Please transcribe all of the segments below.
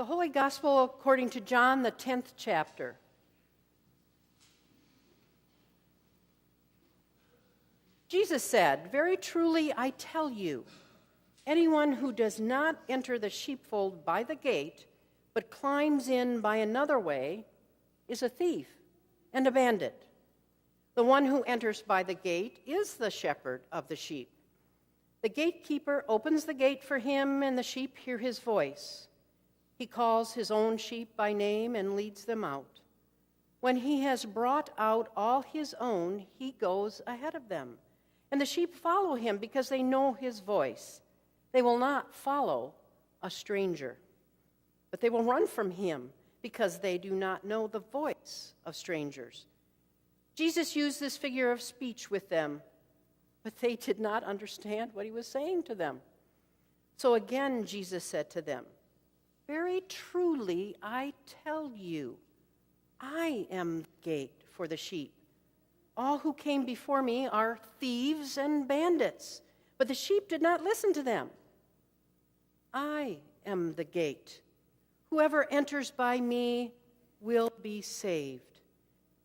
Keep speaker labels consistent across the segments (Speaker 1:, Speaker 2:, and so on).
Speaker 1: The Holy Gospel according to John, the 10th chapter. Jesus said, "Very truly I tell you, anyone who does not enter the sheepfold by the gate, but climbs in by another way, is a thief and a bandit. The one who enters by the gate is the shepherd of the sheep. The gatekeeper opens the gate for him, and the sheep hear his voice. He calls his own sheep by name and leads them out. When he has brought out all his own, he goes ahead of them. And the sheep follow him because they know his voice. They will not follow a stranger, but they will run from him because they do not know the voice of strangers." Jesus used this figure of speech with them, but they did not understand what he was saying to them. So again, Jesus said to them, "Very truly I tell you, I am the gate for the sheep. All who came before me are thieves and bandits, but the sheep did not listen to them. I am the gate. Whoever enters by me will be saved,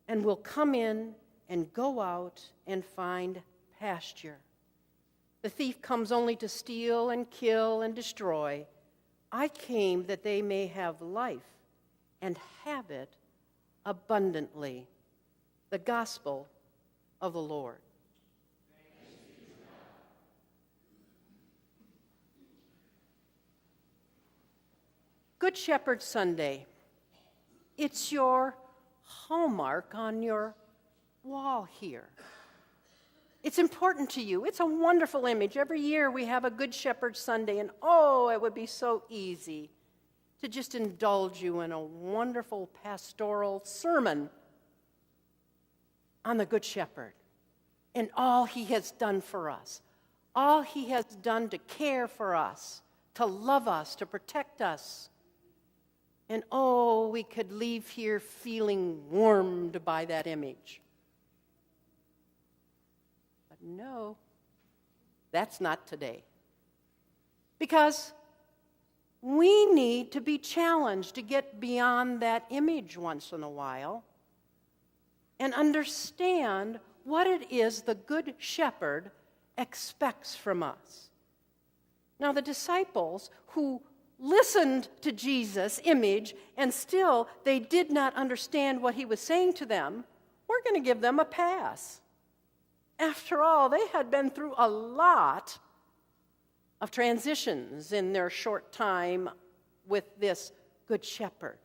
Speaker 1: and will come in and go out and find pasture. The thief comes only to steal and kill and destroy. I came that they may have life and have it abundantly." The gospel of the Lord. Good Shepherd Sunday. It's your hallmark on your wall here. It's important to you. It's a wonderful image. Every year we have a Good Shepherd Sunday, and it would be so easy to just indulge you in a wonderful pastoral sermon on the Good Shepherd and all he has done for us, all he has done to care for us, to love us, to protect us. And we could leave here feeling warmed by that image. But no, that's not today. Because we need to be challenged to get beyond that image once in a while and understand what it is the Good Shepherd expects from us. Now, the disciples who listened to Jesus' image and still they did not understand what he was saying to them, we're going to give them a pass. After all, they had been through a lot of transitions in their short time with this Good Shepherd.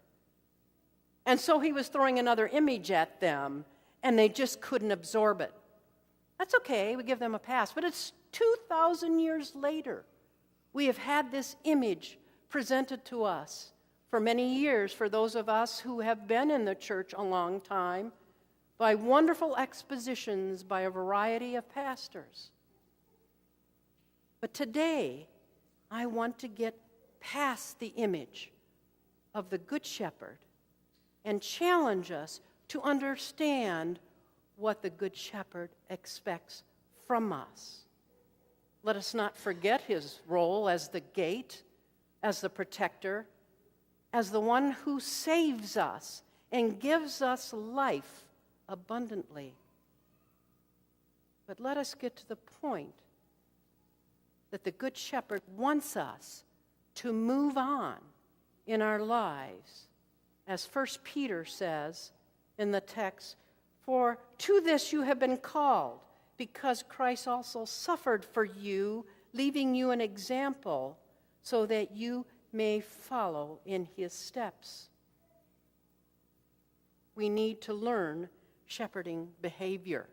Speaker 1: And so he was throwing another image at them, and they just couldn't absorb it. That's okay, we give them a pass. But it's 2,000 years later. We have had this image presented to us for many years, for those of us who have been in the church a long time, by wonderful expositions by a variety of pastors. But today, I want to get past the image of the Good Shepherd and challenge us to understand what the Good Shepherd expects from us. Let us not forget his role as the gate, as the protector, as the one who saves us and gives us life abundantly. But let us get to the point that the Good Shepherd wants us to move on in our lives. As 1 Peter says in the text, "For to this you have been called, because Christ also suffered for you, leaving you an example, so that you may follow in his steps." We need to learn shepherding behavior.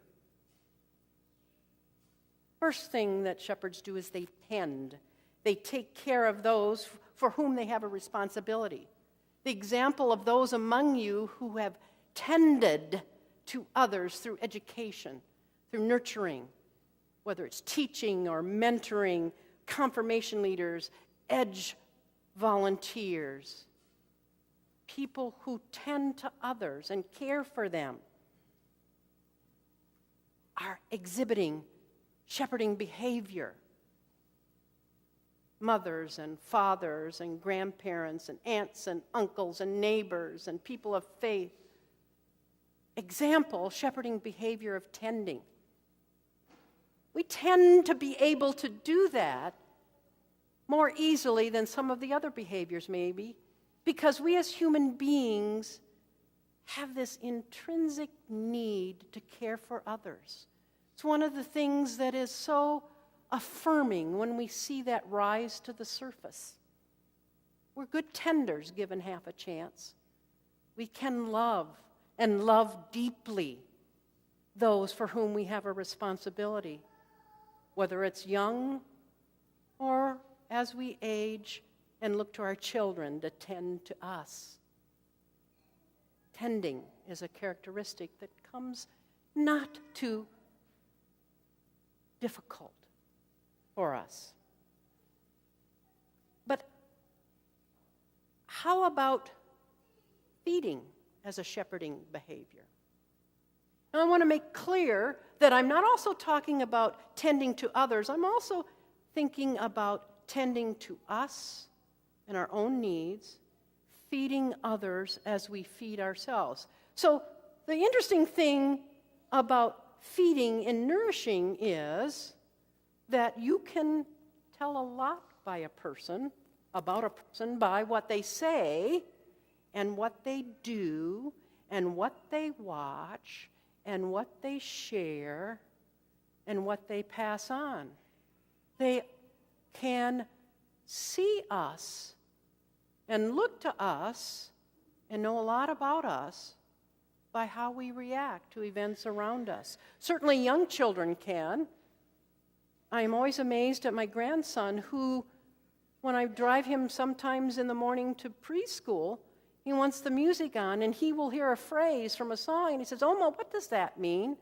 Speaker 1: First thing that shepherds do is they tend. They take care of those for whom they have a responsibility. The example of those among you who have tended to others through education, through nurturing, whether it's teaching or mentoring, confirmation leaders, edge volunteers, people who tend to others and care for them, are exhibiting shepherding behavior. mothers and fathers and grandparents and aunts and uncles and neighbors and people of faith. Example, shepherding behavior of tending. We tend to be able to do that more easily than some of the other behaviors maybe, because we as human beings have this intrinsic need to care for others. It's one of the things that is so affirming when we see that rise to the surface. We're good tenders given half a chance. We can love, and love deeply, those for whom we have a responsibility, whether it's young or as we age and look to our children to tend to us. Tending is a characteristic that comes not too difficult for us. But how about feeding as a shepherding behavior? Now, I want to make clear that I'm not also talking about tending to others. I'm also thinking about tending to us and our own needs, feeding others as we feed ourselves. So the interesting thing about feeding and nourishing is that you can tell a lot about a person by what they say and what they do and what they watch and what they share and what they pass on. They can see us and look to us and know a lot about us by how we react to events around us. Certainly young children can. I'm always amazed at my grandson who, when I drive him sometimes in the morning to preschool, he wants the music on and he will hear a phrase from a song and he says, "Oma, what does that mean?"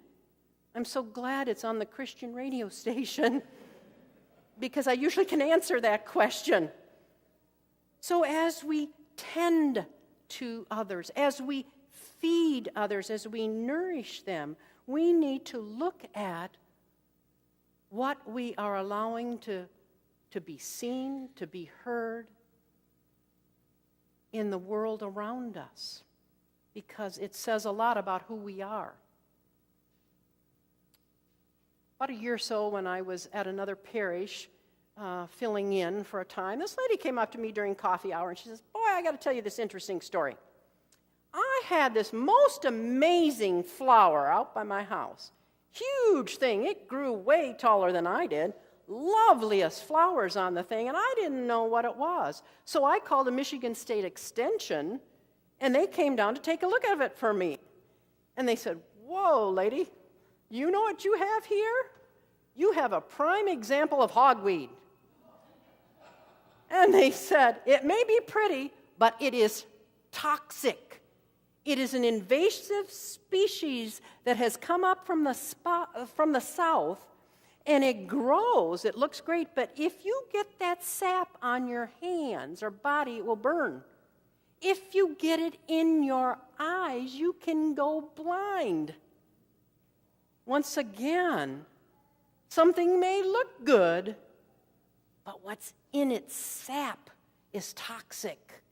Speaker 1: I'm so glad it's on the Christian radio station because I usually can answer that question. So as we tend to others, as we feed others, as we nourish them, we need to look at what we are allowing to be seen, to be heard in the world around us, because it says a lot about who we are. About a year or so when I was at another parish filling in for a time, this lady came up to me during coffee hour and she says, "Boy, I got to tell you this interesting story. I had this most amazing flower out by my house. Huge thing. It grew way taller than I did. Loveliest flowers on the thing, and I didn't know what it was. So I called the Michigan State Extension, and they came down to take a look at it for me. And they said, 'Whoa, lady, you know what you have here? You have a prime example of hogweed.' And they said, 'It may be pretty, but it is toxic. It is an invasive species that has come up from the south, and it grows. It looks great, but if you get that sap on your hands or body, it will burn. If you get it in your eyes, you can go blind.' Once again, something may look good, but what's in its sap is toxic.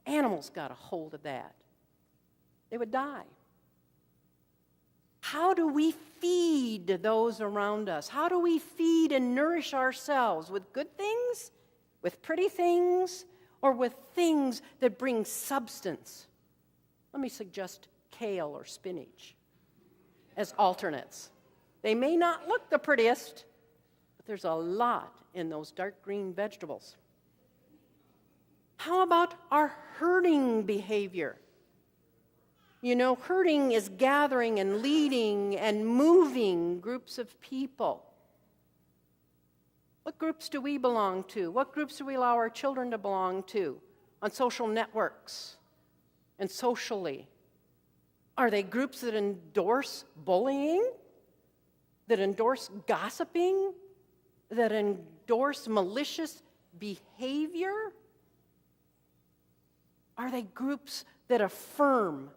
Speaker 1: Animals got a hold of that. They would die. How do we feed those around us? How do we feed and nourish ourselves? With good things? With pretty things? Or with things that bring substance? Let me suggest kale or spinach as alternates. They may not look the prettiest, but there's a lot in those dark green vegetables. How about our herding behavior? You know, herding is gathering and leading and moving groups of people. What groups do we belong to? What groups do we allow our children to belong to on social networks and socially? Are they groups that endorse bullying? That endorse gossiping? That endorse malicious behavior? Are they groups that affirm,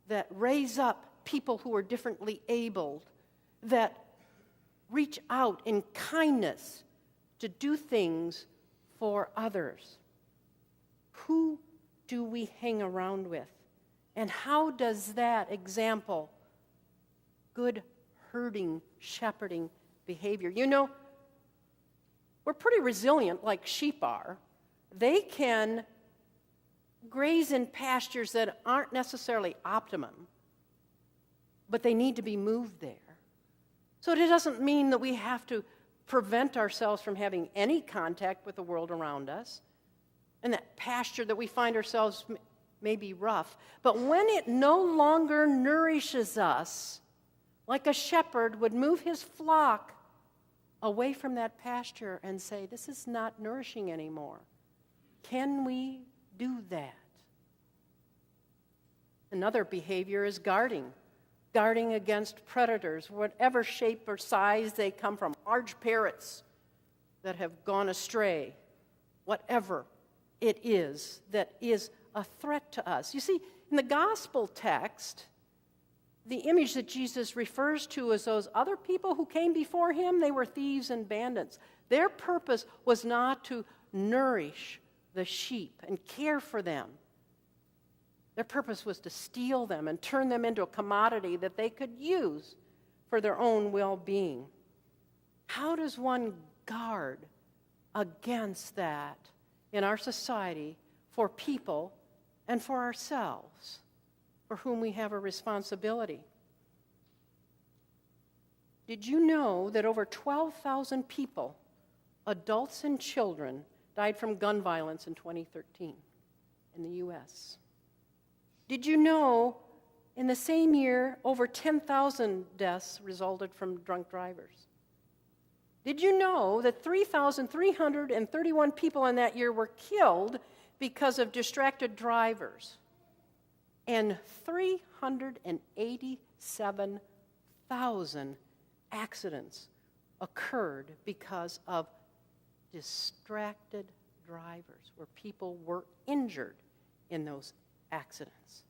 Speaker 1: that raise up people who are differently abled, that reach out in kindness to do things for others. Who do we hang around with? And how does that example good herding, shepherding behavior? You know, we're pretty resilient like sheep are. They can graze in pastures that aren't necessarily optimum, but they need to be moved there. So it doesn't mean that we have to prevent ourselves from having any contact with the world around us. And that pasture that we find ourselves may be rough. But when it no longer nourishes us, like a shepherd would move his flock away from that pasture and say, this is not nourishing anymore. Can we do that? Another behavior is guarding against predators, whatever shape or size they come from, large parrots that have gone astray, whatever it is that is a threat to us. You see, in the gospel text, the image that Jesus refers to as those other people who came before him, they were thieves and bandits. Their purpose was not to nourish the sheep and care for them. Their purpose was to steal them and turn them into a commodity that they could use for their own well-being. How does one guard against that in our society for people and for ourselves, for whom we have a responsibility? Did you know that over 12,000 people, adults and children, died from gun violence in 2013 in the U.S.? Did you know in the same year over 10,000 deaths resulted from drunk drivers? Did you know that 3,331 people in that year were killed because of distracted drivers? And 387,000 accidents occurred because of distracted drivers, where people were injured in those accidents.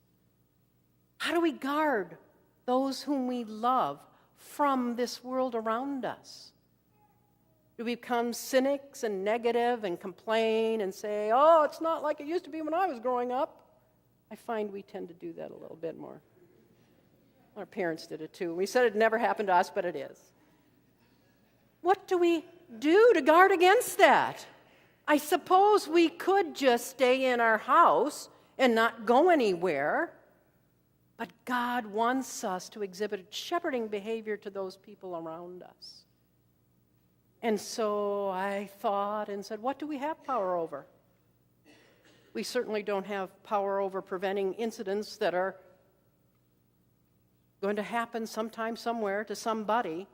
Speaker 1: How do we guard those whom we love from this world around us? Do we become cynics and negative and complain and say, oh, it's not like it used to be when I was growing up? I find we tend to do that a little bit more. Our parents did it too. We said it never happened to us, but it is. What do we do to guard against that? I suppose we could just stay in our house and not go anywhere, but God wants us to exhibit shepherding behavior to those people around us. And so I thought and said, what do we have power over? We certainly don't have power over preventing incidents that are going to happen sometime, somewhere, to somebody.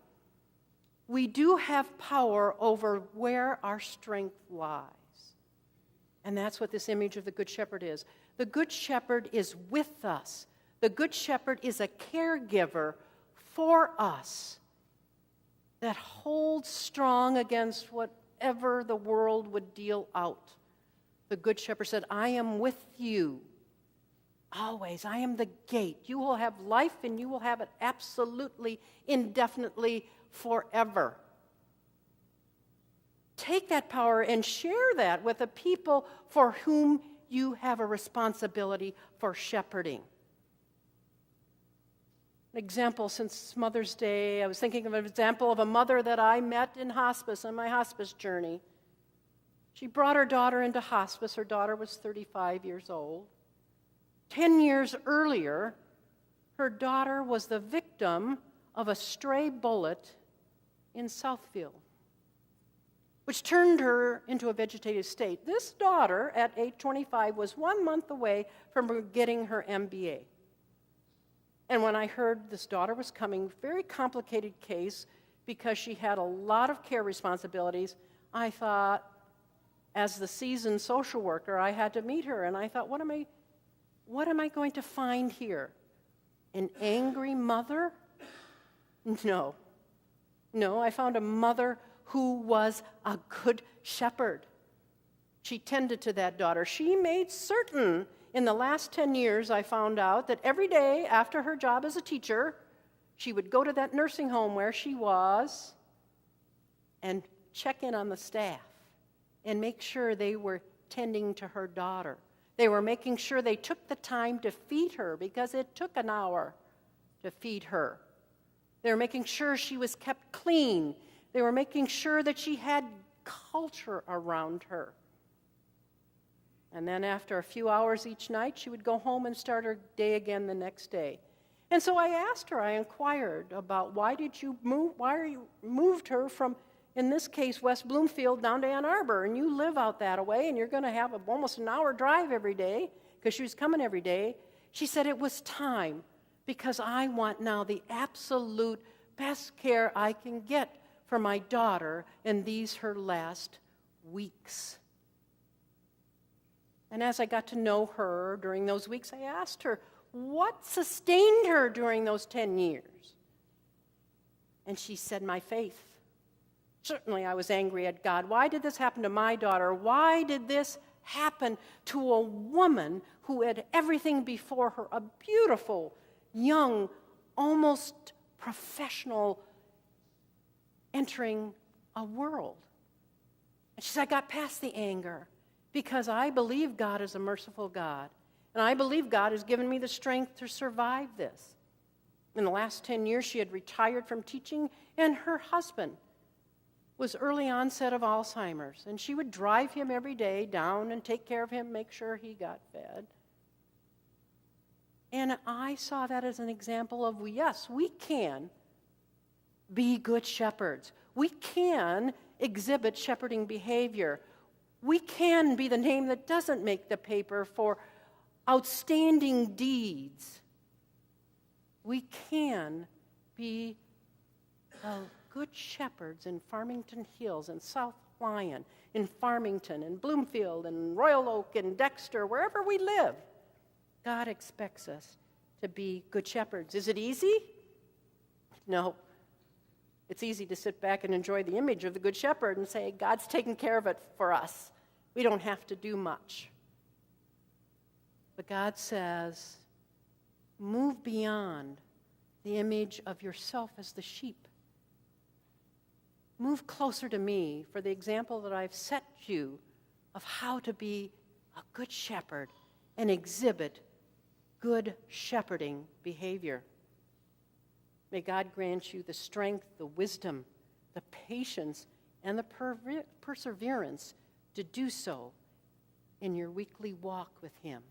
Speaker 1: We do have power over where our strength lies. And that's what this image of the Good Shepherd is. The Good Shepherd is with us. The Good Shepherd is a caregiver for us that holds strong against whatever the world would deal out. The Good Shepherd said, I am with you always. I am the gate. You will have life, and you will have it absolutely, indefinitely, forever. Take that power and share that with the people for whom you have a responsibility for shepherding. An example, since Mother's Day, I was thinking of an example of a mother that I met in hospice on my hospice journey. She brought her daughter into hospice. Her daughter was 35 years old. 10 years earlier, her daughter was the victim of a stray bullet in Southfield, which turned her into a vegetative state. This daughter, at age 25, was 1 month away from getting her MBA. And when I heard this daughter was coming, very complicated case, because she had a lot of care responsibilities, I thought, as the seasoned social worker, I had to meet her. And I thought, what am I going to find here? An angry mother? No, I found a mother who was a good shepherd. She tended to that daughter. She made certain, in the last 10 years, I found out that every day after her job as a teacher, she would go to that nursing home where she was and check in on the staff and make sure they were tending to her daughter. They were making sure they took the time to feed her because it took an hour to feed her. They were making sure she was kept clean. They were making sure that she had culture around her. And then after a few hours each night, she would go home and start her day again the next day. And so I asked her, I inquired about why you moved her from, in this case, West Bloomfield down to Ann Arbor, and you live out that way, and you're going to have almost an hour drive every day, because she was coming every day. She said, it was time, because I want now the absolute best care I can get for my daughter in these her last weeks. And as I got to know her during those weeks, I asked her, what sustained her during those 10 years? And she said, my faith. Certainly I was angry at God. Why did this happen to my daughter? Why did this happen to a woman who had everything before her, a beautiful, young, almost professional entering a world? And she said, I got past the anger because I believe God is a merciful God. And I believe God has given me the strength to survive this. In the last 10 years, she had retired from teaching, and her husband was early onset of Alzheimer's. And she would drive him every day down and take care of him, make sure he got fed. And I saw that as an example of, yes, we can be good shepherds. We can exhibit shepherding behavior. We can be the name that doesn't make the paper for outstanding deeds. We can be good shepherds in Farmington Hills and South Lyon, in Farmington, in Bloomfield, and Royal Oak, and Dexter, wherever we live. God expects us to be good shepherds. Is it easy? No. It's easy to sit back and enjoy the image of the good shepherd and say, God's taking care of it for us. We don't have to do much. But God says, move beyond the image of yourself as the sheep. Move closer to me for the example that I've set you of how to be a good shepherd and exhibit good shepherding behavior. May God grant you the strength, the wisdom, the patience, and the perseverance to do so in your weekly walk with Him.